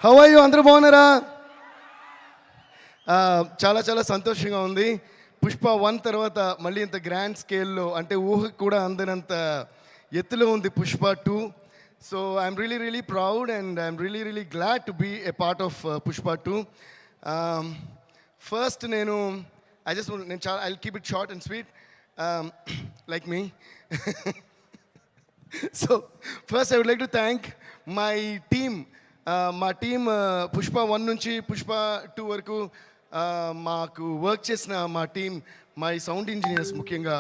How are you? అందరూ బాగున్నారా? చాలా చాలా సంతోషంగా ఉంది. పుష్ప 1 తర్వాత మళ్ళీ ఇంత గ్రాండ్ స్కేల్లో, అంటే ఊహకు కూడా అందనంత ఎత్తులో ఉంది Pushpa 2. So I'm really proud and I'm really glad to be a part of Pushpa 2. First నేను I keep it short and sweet like me. So first I would like to thank my team. మా team Pushpa 1 నుంచి పుష్ప 2 వరకు మాకు work చేసిన మా team, my sound engineers, ముఖ్యంగా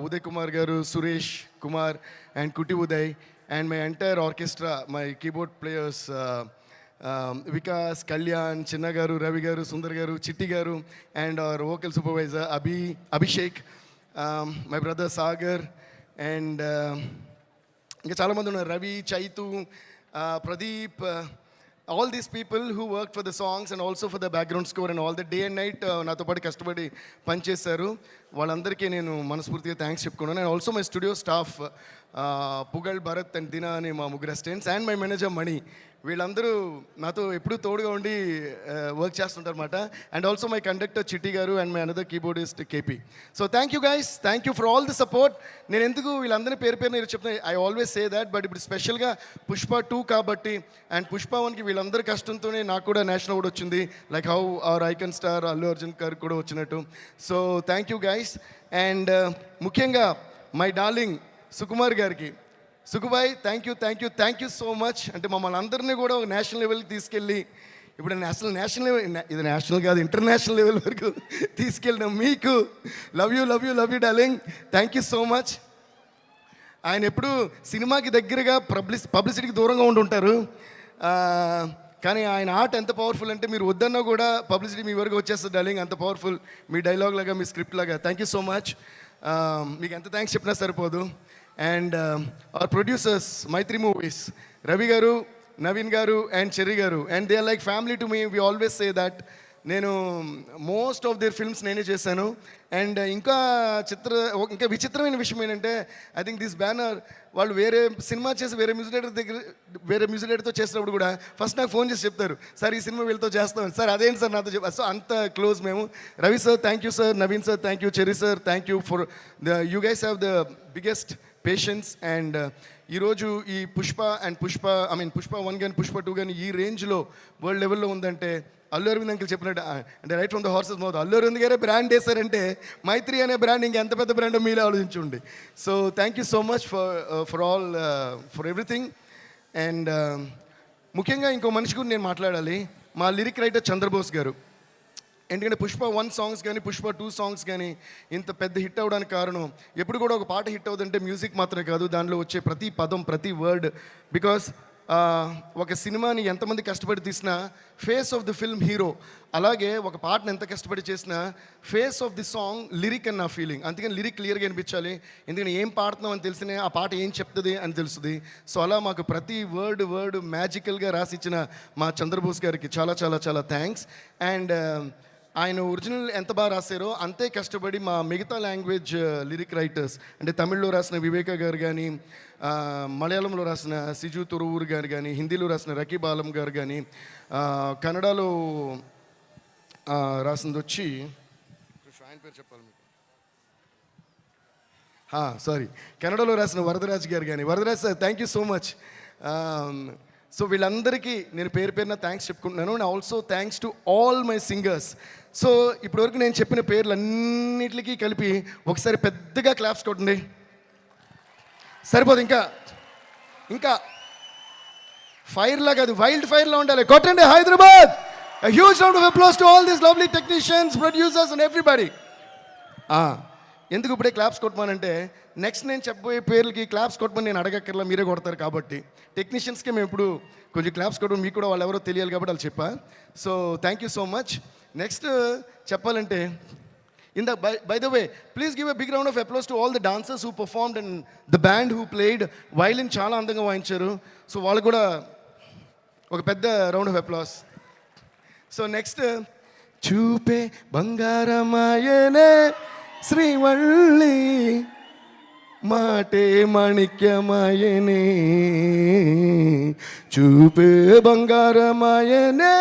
Uday Kumar garu, Suresh Kumar and Kutti Uday, and my entire orchestra, my keyboard players Vikas, Kalyan, Chinna garu, Ravi garu, Sundar garu, Chitti garu, and our vocal supervisor Abhishek, my brother Sagar, and ఇంకా చాలామంది ఉన్నారు, Ravi, Chaitu, Pradeep, all these people who worked for the songs and also for the background score and all the day and night నాతో పాటు కష్టపడి పనిచేశారు. వాళ్ళందరికీ నేను మనస్ఫూర్తిగా థ్యాంక్స్ చెప్పుకున్నాను. And also my studio staff, Pugal, Bharat and Dina అని మా ముగ్గురు assistants, and my manager Mani. వీళ్ళందరూ నాతో ఎప్పుడూ తోడుగా ఉండి వర్క్ చేస్తుంటారు అనమాట. And also my conductor Chitti garu and my another keyboardist KP. So thank you guys, thank you for all the support. నేను ఎందుకు వీళ్ళందరినీ పేరు నేను చెప్తాను, I always say that, but ఇప్పుడు స్పెషల్గా పుష్ప 2 కాబట్టి అండ్ పుష్ప 1కి వీళ్ళందరి కష్టంతోనే నాకు కూడా నేషనల్ అవార్డు వచ్చింది, like how our icon star Allu Arjun గారికి కూడా వచ్చినట్టు. So thank you guys. And ముఖ్యంగా మై డార్లింగ్ సుకుమార్ గారికి, Sukubai, thank you so much. అంటే మమ్మల్ని అందరినీ కూడా ఒక నేషనల్ లెవెల్కి తీసుకెళ్ళి, ఇప్పుడు నేషనల్ లెవెల్, ఇది నేషనల్ కాదు ఇంటర్నేషనల్ లెవెల్ వరకు తీసుకెళ్ళిన మీకు love you darling, thank you so much. ఆయన ఎప్పుడు సినిమాకి దగ్గరగా పబ్లిసిటీకి దూరంగా ఉంటుంటారు, కానీ ఆయన ఆర్ట్ ఎంత పవర్ఫుల్ అంటే మీరు వద్దన్నా కూడా పబ్లిసిటీ మీ వరకు వచ్చేస్తుంది డార్లింగ్, అంత పవర్ఫుల్ మీ డైలాగ్ లాగా, మీ స్క్రిప్ట్ లాగా. Thank you so much. మీకు ఎంత థ్యాంక్స్ చెప్పినా సరిపోదు. And our producers, Mythri Movies, Ravi garu, Naveen garu and Cherry garu, and they are like family to me. We always say that. నేను మోస్ట్ ఆఫ్ దేర్ ఫిల్మ్స్ నేనే చేశాను. అండ్ ఇంకా విచిత్రమైన విషయం ఏంటంటే, ఐ థింక్ దిస్ బ్యానర్ వాళ్ళు వేరే సినిమా చేసి వేరే మ్యూజిక్ డైరెక్టర్తో చేసినప్పుడు కూడా ఫస్ట్ నాకు ఫోన్ చేసి చెప్తారు, సార్ ఈ సినిమా వీళ్ళతో చేస్తామని. సార్ అదేంటి సార్ నాతో చెప్పారు. సో అంత క్లోజ్ మేము. Ravi sir thank you sir, Naveen sir thank you, cherry sir thank you for you guys have the biggest patience. And ఈరోజు ఈ పుష్ప 1 కానీ పుష్ప 2 కానీ ఈ రేంజ్లో వరల్డ్ లెవెల్లో ఉందంటే అల్లు అరవింద్ అంకుల్ చెప్పినట్టు, అంటే right from the horse's mouth, Allu Aravind గారే బ్రాండ్ వేశారంటే మైత్రి అనే బ్రాండ్ ఇంకెంత పెద్ద బ్రాండో మీరే ఆలోచించండి. So thank you so much for everything. And ముఖ్యంగా ఇంకో మనిషి గురించి నేను మాట్లాడాలి, మా లిరిక్ రైటర్ చంద్రబోస్ గారు. ఎందుకంటే పుష్ప 1 సాంగ్స్ కానీ పుష్ప 2 సాంగ్స్ కానీ ఇంత పెద్ద హిట్ అవ్వడానికి కారణం, ఎప్పుడు కూడా ఒక పాట హిట్ అవుతుందంటే మ్యూజిక్ మాత్రమే కాదు, దానిలో వచ్చే ప్రతి పదం, ప్రతి వర్డ్. బికాస్ ఒక సినిమాని ఎంతమంది కష్టపడి తీసినా face of the film hero, అలాగే ఒక పాటను ఎంత కష్టపడి చేసినా face of the song lyric అని నా ఫీలింగ్. అందుకని లిరిక్ క్లియర్గా అనిపించాలి, ఎందుకంటే ఏం పాడుతున్నాం అని తెలిసినే ఆ పాట ఏం చెప్తుంది అని తెలుస్తుంది. సో అలా మాకు ప్రతి వర్డ్ మ్యాజికల్గా రాసిచ్చిన మా చంద్రబోస్ గారికి చాలా చాలా చాలా థ్యాంక్స్. అండ్ ఆయన ఒరిజినల్ ఎంత బాగా రాశారో అంతే కష్టపడి మా మిగతా లాంగ్వేజ్ లిరిక్ రైటర్స్, అంటే తమిళ్లో రాసిన వివేక గారు కానీ, మలయాళంలో రాసిన సిజు తురువూరు గారు కానీ, హిందీలో రాసిన రకీబ్ ఆలం గారు కానీ, కన్నడలో రాసింది వచ్చి ఆయన పేరు చెప్పాలి మీకు, కన్నడలో రాసిన వరదరాజ్ గారు కానీ. Varadaraj sir thank you so much. So వీళ్ళందరికీ నేను పేరున థ్యాంక్స్ చెప్పుకుంటున్నాను. And also thanks to all my singers. So ఇప్పటివరకు నేను చెప్పిన పేర్లన్నిటికీ కలిపి ఒకసారి పెద్దగా క్లాప్స్ కొట్టండి. సరిపోదు, ఇంకా ఫైర్ లాగా కాదు, వైల్డ్ ఫైర్లో ఉండాలి. కొట్టండి Hyderabad. A huge round of applause to all these lovely technicians, producers and everybody. ఎందుకు ఇప్పుడే క్లాప్స్ కొట్టమనంటే, నెక్స్ట్ నేను చెప్పబోయే పేర్లకి క్లాప్స్ కొట్టమని నేను అడగక్కర్లా, మీరే కొడతారు కాబట్టి. టెక్నీషియన్స్కి మేము ఇప్పుడు కొంచెం క్లాప్స్ కొట్టడం, మీకు కూడా వాళ్ళు ఎవరో తెలియాలి కాబట్టి వాళ్ళు చెప్పా. So thank you so much. Next చెప్పాలంటే, by the way, please give a big round of applause to all the dancers who performed and the band who played. Violin చాలా అందంగా వాయించారు. సో వాళ్ళు కూడా ఒక పెద్ద round of applause. So next, చూపే బంగారమాయనే శ్రీవల్లి మాటే మాణిక్యమాయనే చూపే బంగారమాయనే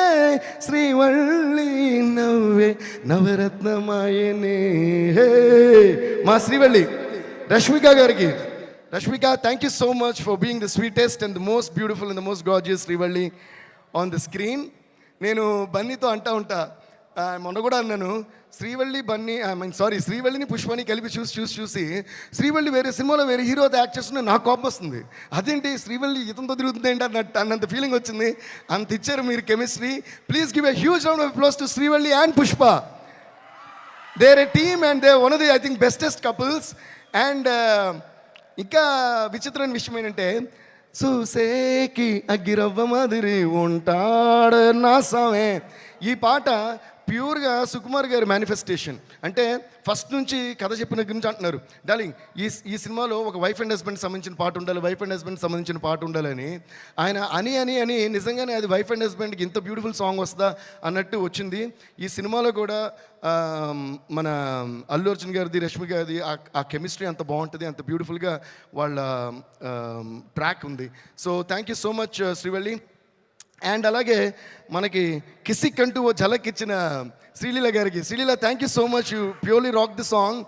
శ్రీవల్లి నవ్వే నవరత్నమాయనే. హే మా శ్రీవల్లి రష్మిక గారికి, Rashmika thank you so much for being the sweetest and the most beautiful and the most gorgeous Srivalli on the screen. నేను బన్నీతో అంటా ఉంటా, మొన్న కూడా అన్నాను, శ్రీవల్లి బన్నీ శ్రీవల్లిని పుష్పని కలిపి చూసి శ్రీవల్లి వేరే సినిమాలో వేరే హీరోతో యాక్ట్ చేస్తున్నా నాకు కోపం వస్తుంది. అదేంటి శ్రీవల్లి ఇతంతో తిరుగుతుంది ఏంటి అన్నంత ఫీలింగ్ వచ్చింది. అంత ఇచ్చారు మీరు chemistry. Please give a huge round of applause to Srivalli and Pushpa. They are a team and they one of the I think bestest couples. And ఇంకా విచిత్రమైన విషయం ఏంటంటే, చూసేకి అగ్గిరవ్వ మాదిరి ఉంటాడు నా సామే, ఈ పాట ప్యూర్గా సుకుమార్ గారి మేనిఫెస్టేషన్. అంటే ఫస్ట్ నుంచి కథ చెప్పిన గురించి అంటున్నారు, డార్లింగ్ ఈ సినిమాలో ఒక వైఫ్ అండ్ హస్బెండ్ సంబంధించిన పాట ఉండాలి, వైఫ్ అండ్ హస్బెండ్ సంబంధించిన పాట ఉండాలని ఆయన అని నిజంగానే అది వైఫ్ అండ్ హస్బెండ్కి ఇంత బ్యూటిఫుల్ సాంగ్ వస్తుందా అన్నట్టు వచ్చింది. ఈ సినిమాలో కూడా మన అల్లు అర్జున్ గారిది, రష్మి గారిది ఆ కెమిస్ట్రీ అంత బాగుంటుంది, అంత బ్యూటిఫుల్గా వాళ్ళ ట్రాక్ ఉంది. So thank you so much Srivalli. And అలాగే మనకి కిసిక్ అంటూ ఓ ఝలక్ ఇచ్చిన శ్రీలీల గారికి, Sreeleela thank you so much, you purely rock the song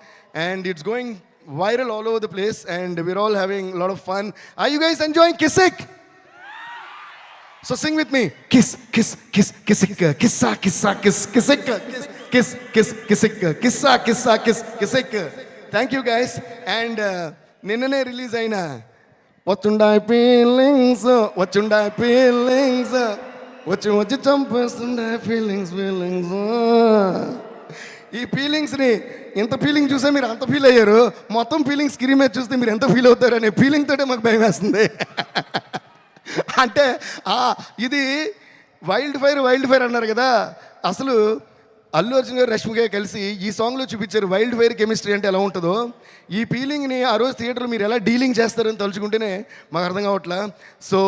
and it's going viral all over the place and we're all having lot of fun. Are you guys enjoying Kissik? So sing with me, kiss kiss kiss Kissik కిస్సా కిస్సా kiss Kissik kiss kiss Kissik కిస్సా కిస్సా kiss Kissik. Thank you guys. And నిన్ననే release అయిన వచ్చుండాయి feelings వచ్చి చంపేస్తుండే feelings. ఈ ఫీలింగ్స్ని ఎంత ఫీలింగ్ చూసే మీరు అంత ఫీల్ అయ్యారు, మొత్తం ఫీలింగ్స్ స్క్రీన్ మీద చూస్తే మీరు ఎంత ఫీల్ అవుతారు అనే ఫీలింగ్ తోటే మాకు భయం వేస్తుంది. అంటే ఇది వైల్డ్ ఫైర్ అన్నారు కదా, అసలు అల్లు అర్జున్ గారు రష్మి గారు కలిసి ఈ సాంగ్లో చూపించారు వైల్డ్ ఫైర్ కెమిస్ట్రీ అంటే ఎలా ఉంటుందో. ఈ ఫీలింగ్ని ఆ రోజు థియేటర్లో మీరు ఎలా డీలింగ్ చేస్తారని తలుచుకుంటేనే మాకు అర్థం కావట్లా. So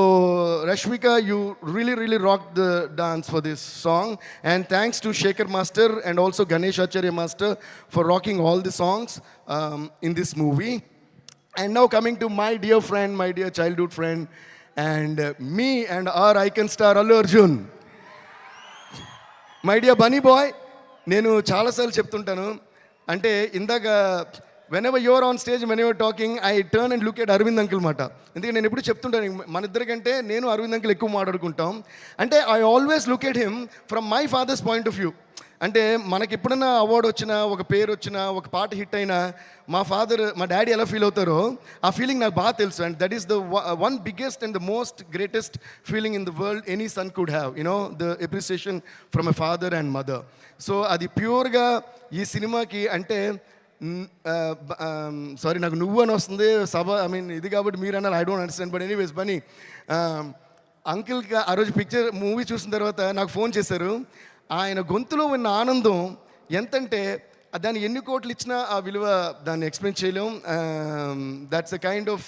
Rashmika, you really rock the dance for this song and thanks to Sekhar master and also Ganesh Acharya master for rocking all the songs in this movie. And now coming to my dear friend, my dear childhood friend and me and our icon star Allu Arjun, my dear Bunny boy. నేను చాలాసార్లు చెప్తుంటాను, అంటే ఇందాక whenever you're on stage, whenever talking, I turn and look at Arvind uncle మాట. ఎందుకంటే నేను ఎప్పుడు చెప్తుంటాను, మన ఇద్దరికంటే నేను అరవింద్ అంకుల్ ఎక్కువ మాట్లాడుకుంటాం. అంటే I always look at him from my father's point of view. అంటే మనకి ఎప్పుడైనా అవార్డు వచ్చినా, ఒక పేరు వచ్చినా, ఒక పాట హిట్ అయినా మా డాడీ ఎలా ఫీల్ అవుతారో ఆ ఫీలింగ్ నాకు బాగా తెలుసు. And that is the one biggest and the most greatest feeling in the world any son could have, you know, the appreciation from a father and mother. So అది ప్యూర్గా ఈ సినిమాకి అంటే సారీ నాకు నువ్వు అని వస్తుంది సభ, ఇది కాబట్టి మీరు అన్నారు, I don't understand. But anyways Bunny అంకిల్కి ఆ రోజు మూవీ చూసిన తర్వాత నాకు ఫోన్ చేశారు. ఆయన గొంతులో ఉన్న ఆనందం ఎంతంటే దాన్ని ఎన్ని కోట్లు ఇచ్చినా ఆ విలువ దాన్ని ఎక్స్ప్లెయిన్ చేయలేం. That's a kind of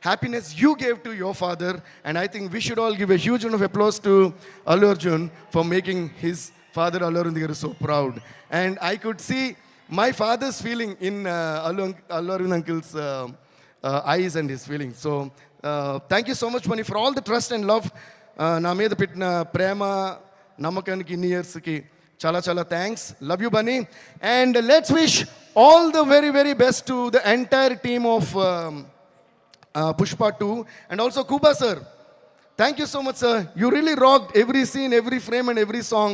happiness you gave to your father and I think we should all give a huge round of applause to Allu Arjun for making his father Allu Arvind garu so proud. And I could see my father's feeling in Allu Arvind uncle's eyes and his feelings. So thank you so much Mani for all the trust and love na meeda pettina prema namakaniki in years ki chala thanks. Love you Bunny. And let's wish all the very best to the entire team of Pushpa 2 and also Kuba sir. Thank you so much sir, you really rocked every scene, every frame and every song.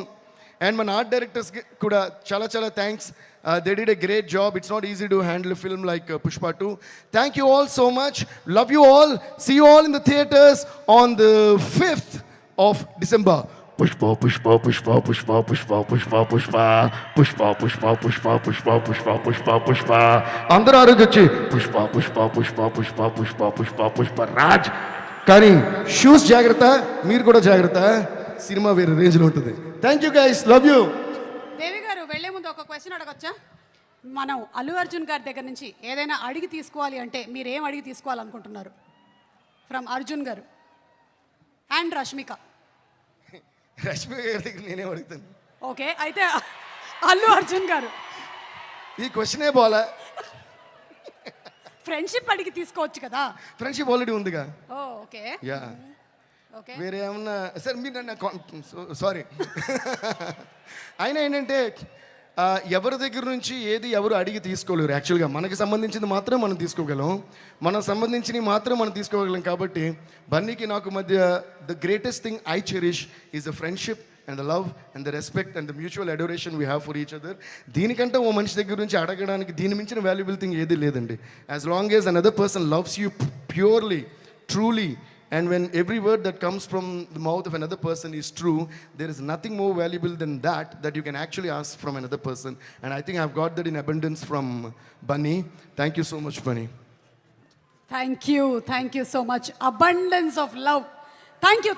And my art directors kuda chala thanks. They did a great job. It's not easy to handle a film like Pushpa 2. Thank you all so much. Love you all. See you all in the theaters on the 5th of December. Pushpa Pushpa Pushpa Pushpa Pushpa Pushpa Pushpa Pushpa Pushpa Pushpa Pushpa Pushpa Pushpa Pushpa అందరూ ఆరోగ్యొచ్చి Pushpa Pushpa Pushpa Pushpa Pushpa Pushpa Pushpa Raj. కానీ shoes జాగ్రత్త, మీరు కూడా జాగ్రత్త, cinema వేరే రేంజ్లో ఉంటుంది. Thank you guys, love you. Devi garu వెళ్లే ముందు ఒక క్వశ్చన్ అడగొచ్చా? మనం అల్లు అర్జున్ గారి దగ్గర నుంచి ఏదైనా అడిగి తీసుకోవాలి అంటే మీరు ఏం అడిగి తీసుకోవాలనుకుంటున్నారు? ఫ్రమ్ అర్జున్ గారు అండ్ రష్మిక. రష్మిక గారి దగ్గర నేనే అడుగుతాను. ఓకే, అయితే అల్లు అర్జున్ గారు ఈ క్వశ్చనే బోలా. ఫ్రెండ్షిప్ అడిగి తీసుకోవచ్చు కదా. ఫ్రెండ్షిప్ ఆల్రెడీ ఉందిగా. ఓ ఓకే యా ఓకే. వేరే ఏమన్నా సార్ మీరు నన్ను సారీ అయినా ఏంటంటే ఎవరి దగ్గర నుంచి ఏది ఎవరు అడిగి తీసుకోలేరు. యాక్చువల్గా మనకి సంబంధించింది మాత్రం మనం తీసుకోగలం, మనకు సంబంధించినవి మాత్రం మనం తీసుకోగలం. కాబట్టి బన్నీకి నాకు మధ్య the greatest thing I cherish is the friendship and the love and the respect and the mutual adoration we have for each other. దీనికంటే ఓ మనిషి దగ్గర నుంచి అడగడానికి దీని మించిన వాల్యుబుల్ థింగ్ ఏది లేదండి. As long as another person loves you purely, truly, and when every word that comes from the mouth of another person is true, there is nothing more valuable than that you can actually ask from another person. And I think I've got that in abundance from Bunny. Thank you so much, Bunny. Thank you so much. Abundance of love. Thank you.